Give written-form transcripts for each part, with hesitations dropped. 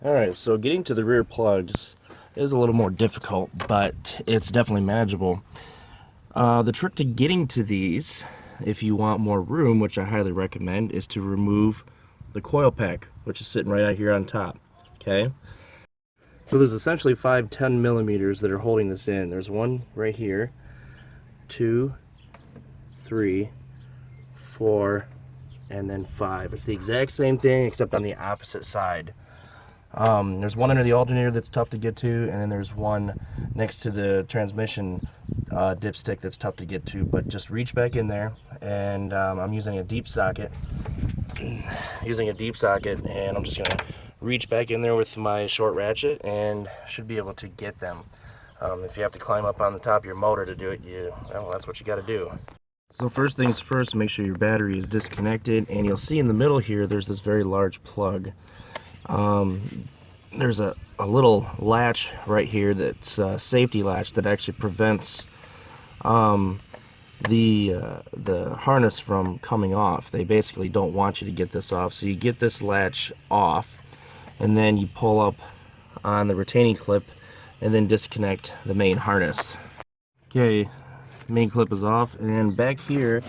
Alright, so getting to the rear plugs is a little more difficult, but it's definitely manageable. The trick to getting to these, if you want more room, which I highly recommend, is to remove the coil pack, which is sitting right out here on top. Okay? So there's essentially 5 10 millimeters that are holding this in. There's one right here, 2, 3, 4, and then 5. It's the exact same thing except on the opposite side. There's one under the alternator that's tough to get to, and then there's one next to the transmission dipstick that's tough to get to. But just reach back in there, and I'm using a deep socket. And I'm just gonna reach back in there with my short ratchet, and should be able to get them. If you have to climb up on the top of your motor to do it, well, that's what you got to do. So first things first, make sure your battery is disconnected, and you'll see in the middle here there's this very large plug. There's a little latch right here that's a safety latch that actually prevents the harness from coming off. They basically don't want you to get this off, so you get this latch off, and then you pull up on the retaining clip and then disconnect the main harness. Okay, main clip is off, and back here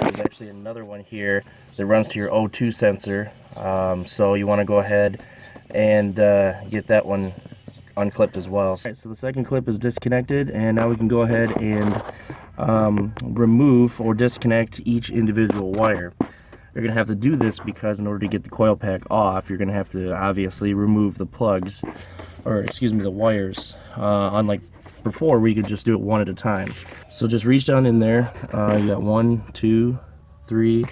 there's actually another one here that runs to your O2 sensor, so you want to go ahead and get that one unclipped as well. Alright, so the second clip is disconnected, and now we can go ahead and remove or disconnect each individual wire. You're going to have to do this because in order to get the coil pack off, you're going to have to obviously remove the plugs, or excuse me, the wires, unlike before where you could just do it one at a time. So just reach down in there. You got 1, 2, 3,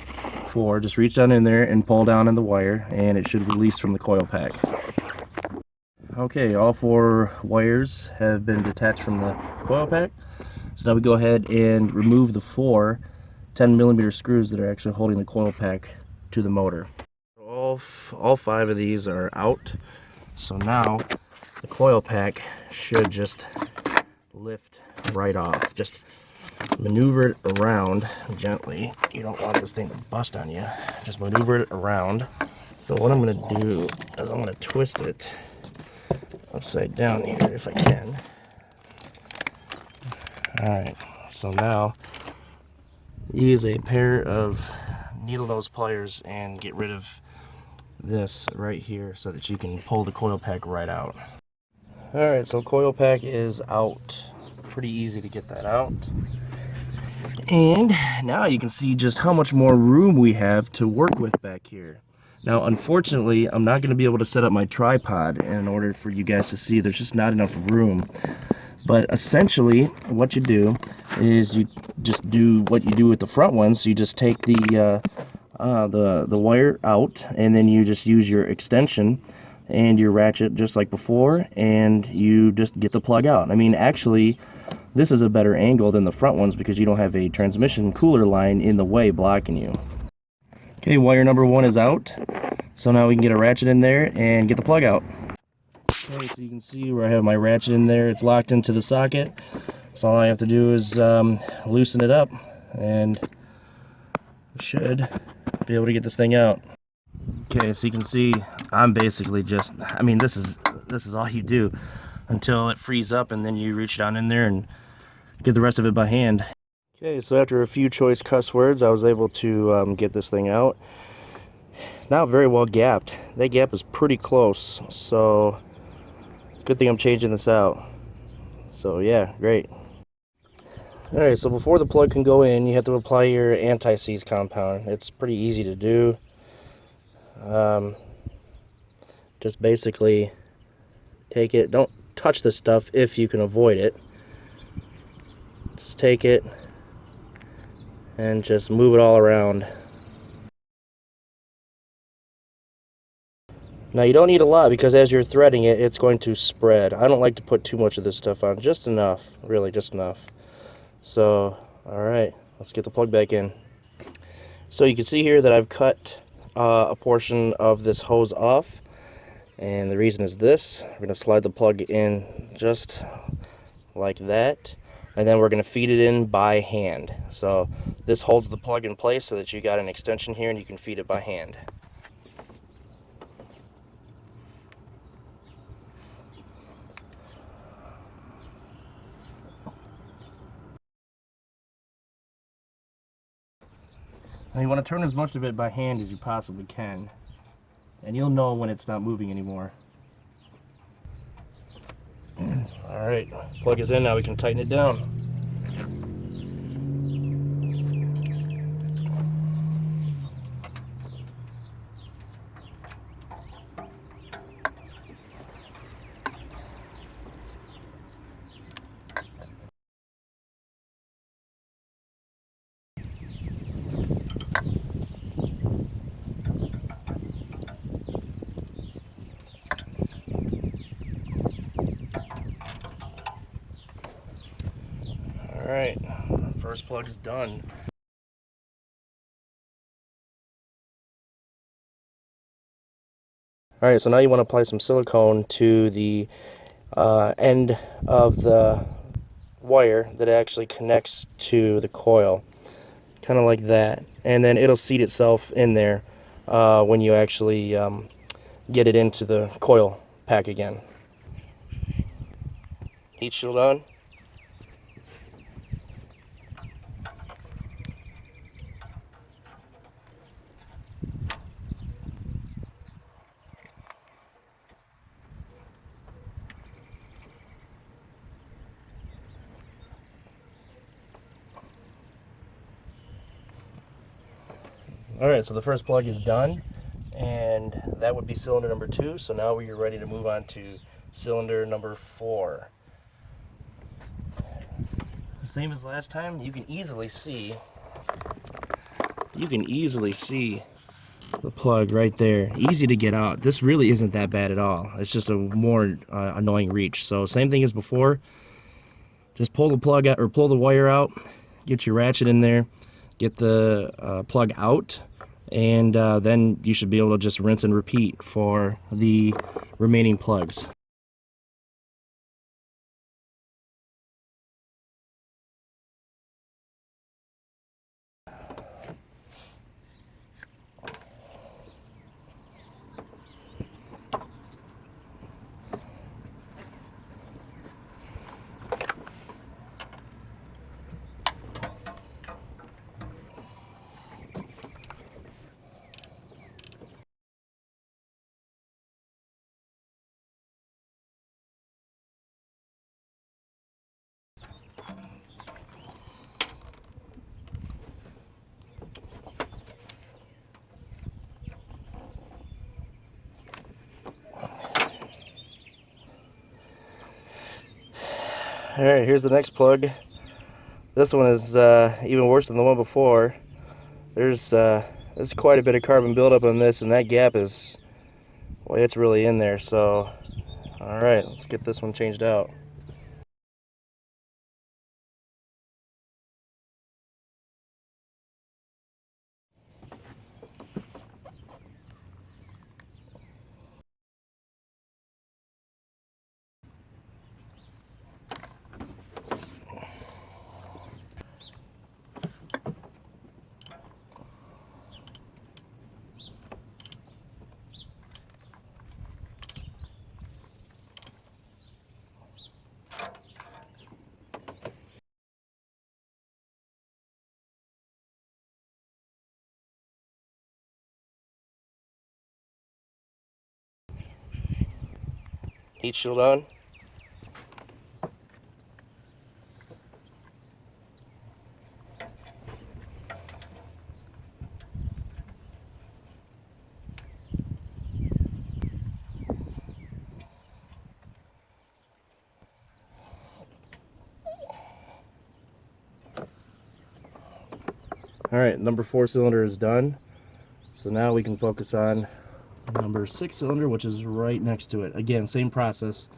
4. Just reach down in there and pull down on the wire, and it should release from the coil pack. Okay, all 4 wires have been detached from the coil pack. So now we go ahead and remove the 4 10 millimeter screws that are actually holding the coil pack to the motor. All 5 of these are out. So now the coil pack should just lift right off. Just maneuver it around gently. You don't want this thing to bust on you. Just maneuver it around. So what I'm going to do is I'm going to twist it upside down here if I can. Alright, so now use a pair of needle nose pliers and get rid of this right here so that you can pull the coil pack right out. Alright, so coil pack is out. Pretty easy to get that out. And now you can see just how much more room we have to work with back here. Now unfortunately, I'm not going to be able to set up my tripod in order for you guys to see. There's just not enough room. But essentially, what you do is you just do what you do with the front ones. You just take the wire out, and then you just use your extension and your ratchet just like before, and you just get the plug out. I mean, actually, this is a better angle than the front ones because you don't have a transmission cooler line in the way blocking you. Okay, wire number 1 is out. So now we can get a ratchet in there and get the plug out. Okay, so you can see where I have my ratchet in there. It's locked into the socket. So all I have to do is loosen it up, and we should be able to get this thing out. Okay, so you can see I'm basically just, I mean, this is all you do until it frees up, and then you reach down in there and get the rest of it by hand. Okay, so after a few choice cuss words, I was able to get this thing out. Not very well gapped. That gap is pretty close, so good thing I'm changing this out. So yeah, great. Alright, so before the plug can go in, you have to apply your anti-seize compound. It's pretty easy to do. Just basically take it. Don't touch this stuff if you can avoid it. Just take it and just move it all around. Now you don't need a lot because as you're threading it, it's going to spread. I don't like to put too much of this stuff on, just enough, really just enough. So, alright, let's get the plug back in. So you can see here that I've cut a portion of this hose off, and the reason is this. We're going to slide the plug in just like that, and then we're going to feed it in by hand. So this holds the plug in place so that you got an extension here and you can feed it by hand. Now you want to turn as much of it by hand as you possibly can, and you'll know when it's not moving anymore. Alright, plug is in, now we can tighten it down. Alright, first plug is done. Alright, so now you want to apply some silicone to the end of the wire that actually connects to the coil. Kind of like that. And then it'll seat itself in there when you actually get it into the coil pack again. Heat shield on. Alright, so the first plug is done, and that would be cylinder number 2, so now we're ready to move on to cylinder number 4. Same as last time, you can easily see the plug right there. Easy to get out. This really isn't that bad at all. It's just a more annoying reach. So same thing as before. Just pull the plug out, or pull the wire out, get your ratchet in there, get the plug out, and then you should be able to just rinse and repeat for the remaining plugs. Alright, here's the next plug. This one is even worse than the one before. There's quite a bit of carbon buildup on this, and that gap is, well, it's really in there. So, alright, let's get this one changed out. Heat shield on. Alright, number 4 cylinder is done. So now we can focus on number 6 cylinder, which is right next to it. Again, same process.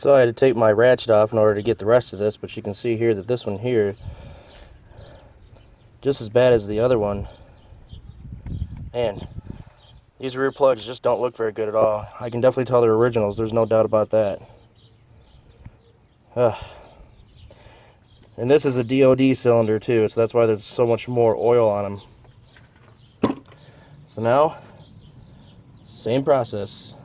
So I had to take my ratchet off in order to get the rest of this, but you can see here that this one here, just as bad as the other one. Man, these rear plugs just don't look very good at all. I can definitely tell they're originals, there's no doubt about that. And this is a DOD cylinder too, so that's why there's so much more oil on them. So now, same process.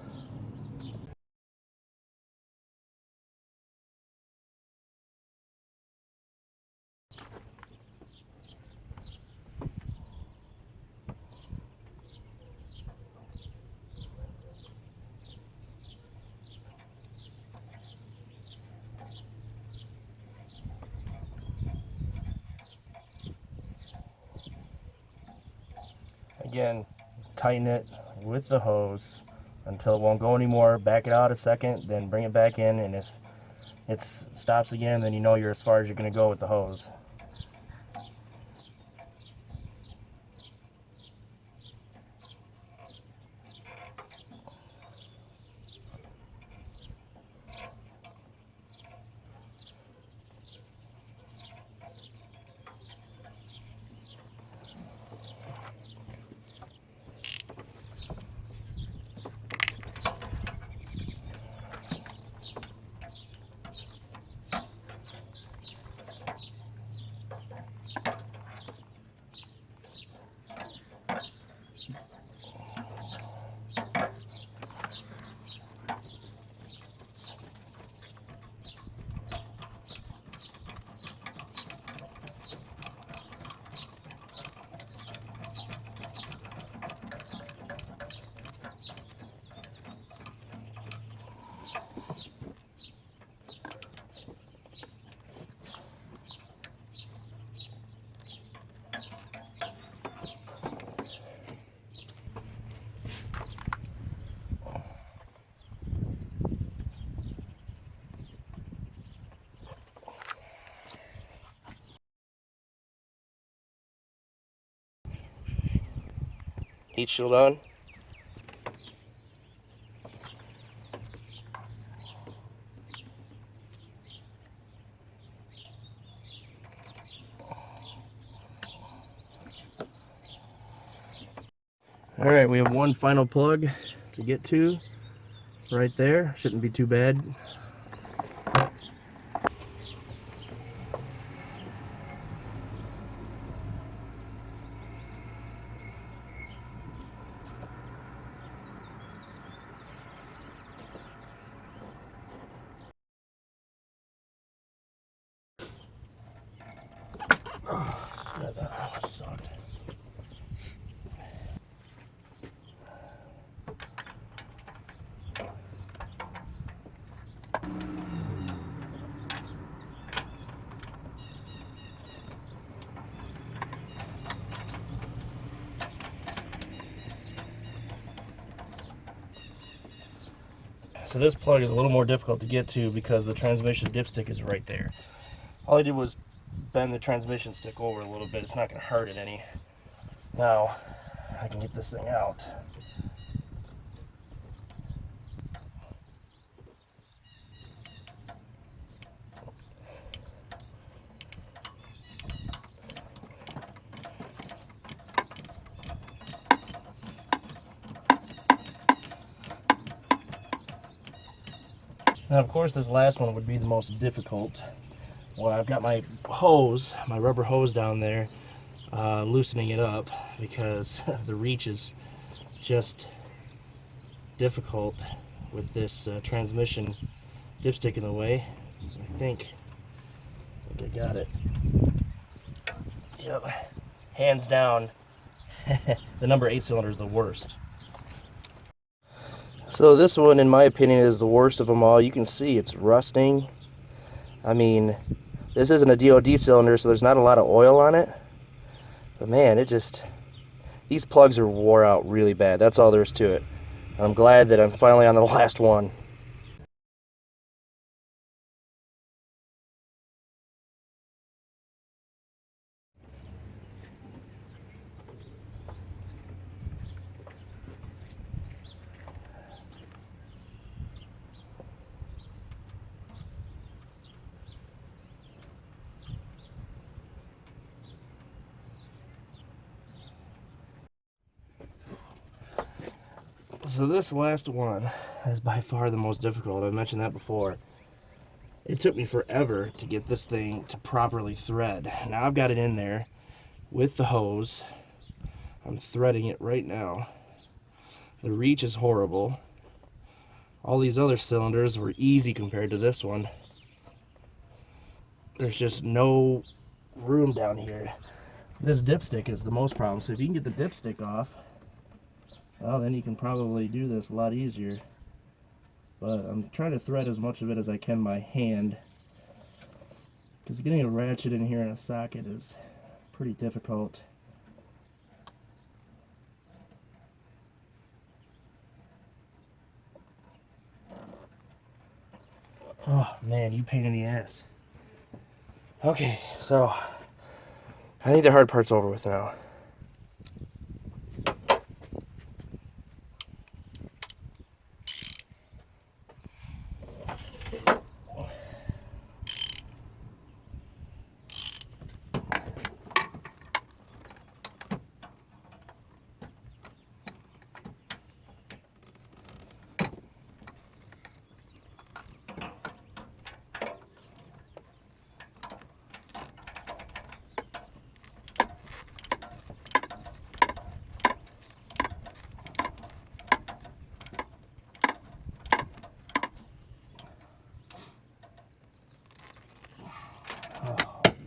Again, tighten it with the hose until it won't go anymore. Back it out a second, then bring it back in, and if it stops again, then you know you're as far as you're going to go with the hose. Heat shield on. Alright, we have one final plug to get to right there. Shouldn't be too bad. Oh, that sucked. So this plug is a little more difficult to get to because the transmission dipstick is right there. All I did was bend the transmission stick over a little bit. It's not going to hurt it any. Now I can get this thing out. Now, of course, this last one would be the most difficult. Well, I've got my hose, my rubber hose down there, loosening it up because the reach is just difficult with this transmission dipstick in the way. I think I got it. Yep, hands down, the number 8 cylinder is the worst. So this one, in my opinion, is the worst of them all. You can see it's rusting. I mean, this isn't a DOD cylinder, so there's not a lot of oil on it. But man, these plugs are wore out really bad. That's all there is to it. I'm glad that I'm finally on the last one. So this last one is by far the most difficult. I mentioned that before. It took me forever to get this thing to properly thread. Now I've got it in there with the hose. I'm threading it right now. The reach is horrible. All these other cylinders were easy compared to this one. There's just no room down here. This dipstick is the most problem. So if you can get the dipstick off, well, then you can probably do this a lot easier. But I'm trying to thread as much of it as I can by hand, because getting a ratchet in here in a socket is pretty difficult. Oh man, you pain in the ass. Okay, so I think the hard part's over with now.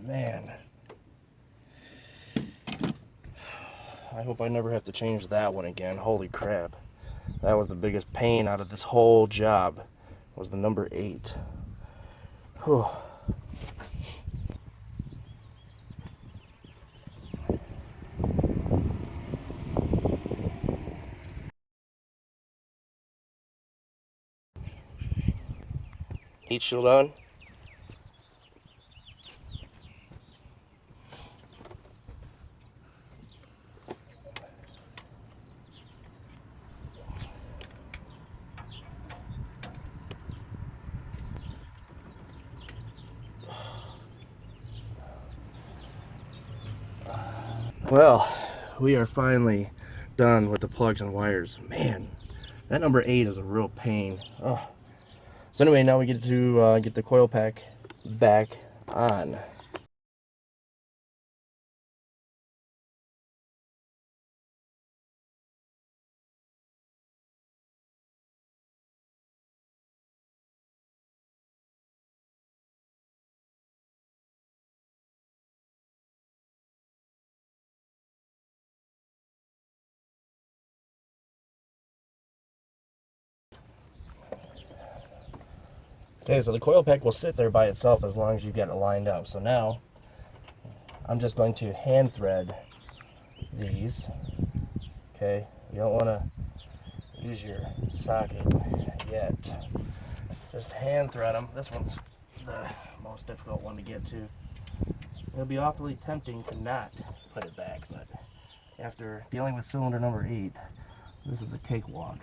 Man, I hope I never have to change that one again. Holy crap. That was the biggest pain out of this whole job, was the number 8. Whew. Heat shield on. Well, we are finally done with the plugs and wires. Man, that number 8 is a real pain. Oh. So anyway, now we get to get the coil pack back on. Okay, so the coil pack will sit there by itself as long as you get it lined up. So now, I'm just going to hand thread these. Okay, you don't want to use your socket yet. Just hand thread them. This one's the most difficult one to get to. It'll be awfully tempting to not put it back, but after dealing with cylinder number 8, this is a cakewalk.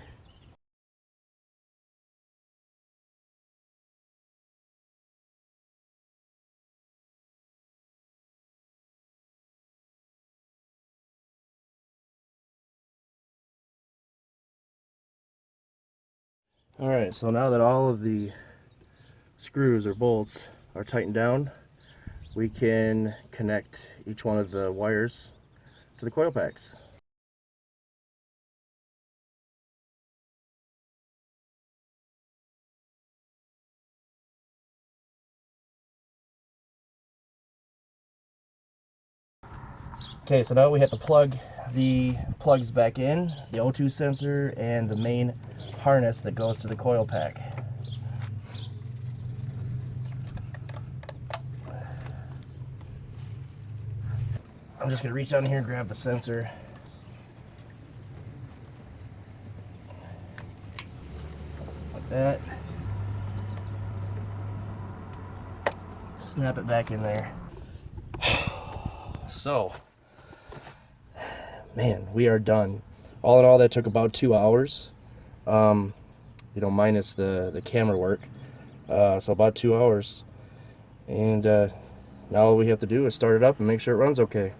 Alright, so now that all of the screws or bolts are tightened down, we can connect each one of the wires to the coil packs. Okay, so now we have to plug the plugs back in, the O2 sensor and the main harness that goes to the coil pack. I'm just going to reach down here and grab the sensor. Like that. Snap it back in there. So, man, we are done. All in all, that took about 2 hours, you know, minus the camera work. So about 2 hours. And now all we have to do is start it up and make sure it runs okay.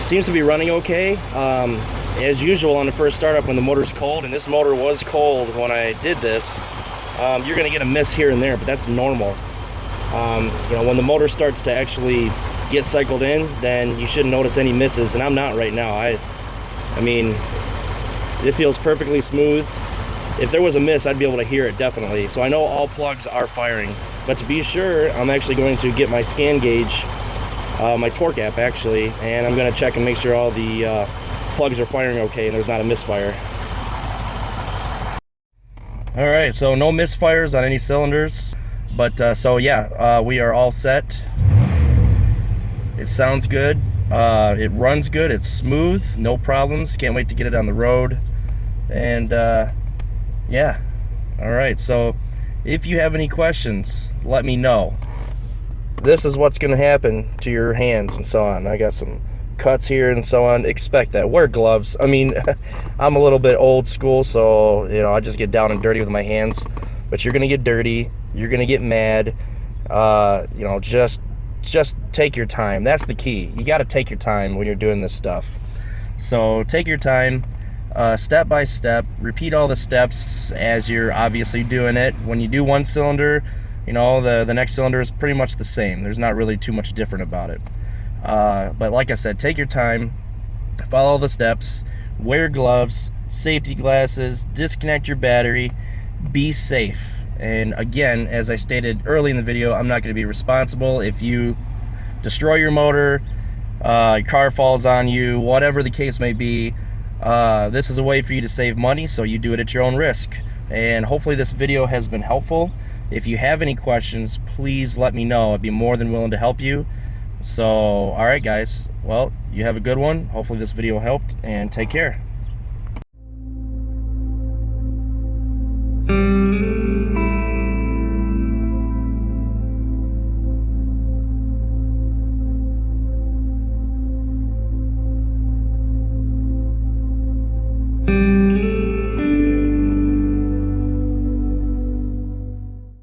seems to be running okay. As usual on the first startup when the motor's cold, and this motor was cold when I did this, you're gonna get a miss here and there, but that's normal. You know, when the motor starts to actually get cycled in, then you shouldn't notice any misses, and I'm not right now. I mean, it feels perfectly smooth. If there was a miss, I'd be able to hear it definitely. So I know all plugs are firing, but to be sure, I'm actually going to get my scan gauge, my torque app actually, and I'm going to check and make sure all the plugs are firing okay and there's not a misfire. All right, so no misfires on any cylinders, but so yeah, we are all set. It sounds good. It runs good. It's smooth, no problems. Can't wait to get it on the road. And yeah, all right, so if you have any questions, let me know. This is what's going to happen to your hands and so on. I got some cuts here and so on. Expect that. Wear gloves. I mean, I'm a little bit old school, so you know, I just get down and dirty with my hands. But you're going to get dirty. You're going to get mad. You know, just take your time. That's the key. You got to take your time when you're doing this stuff. So take your time, step by step. Repeat all the steps as you're obviously doing it. When you do one cylinder, you know, the next cylinder is pretty much the same. There's not really too much different about it. But like I said, take your time, follow the steps, wear gloves, safety glasses, disconnect your battery, be safe. And again, as I stated early in the video, I'm not going to be responsible if you destroy your motor, your car falls on you, whatever the case may be. This is a way for you to save money, so you do it at your own risk. And hopefully this video has been helpful. If you have any questions, please let me know. I'd be more than willing to help you. So, all right, guys. Well, you have a good one. Hopefully this video helped, and take care.